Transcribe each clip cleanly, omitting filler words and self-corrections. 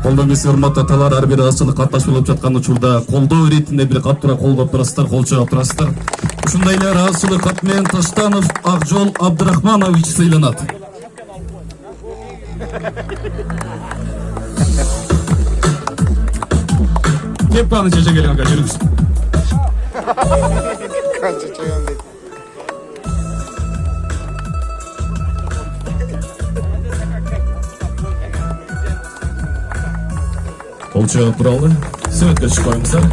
Колдоо эмес урматтуу аталар, ар бир азчылык катнашып болуп жаткан учурда колдоо иретинде бир каттуура колдоп турасыздар, кол чаап турасыздар. Ушундай эле азчылык кат менен Таштанов Акжол Абдрахманович сыйланат. Кепканы чече келген ага жүрүңүз. Канча чайган дейт. Колчо туралы сөзгө чыкпайсыздар.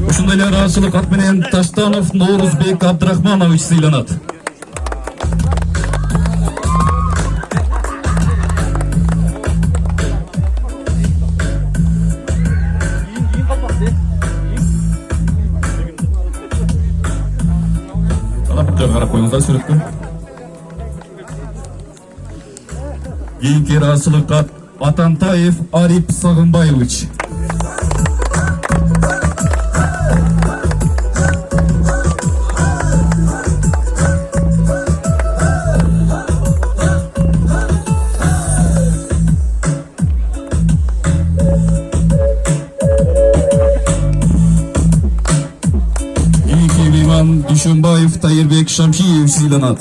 Ушундай эле ыраазычылык кат менен Таштанов Ноорузбек Абдрахманович сыйланат. Карап коюңуздар сүрөткө. Кийинки ыраазычылык кат Атантаев Арип Сагынбаевич. Кийинки мейман Дүйшөнбаев Тайырбек Шамшиевич сыйланат.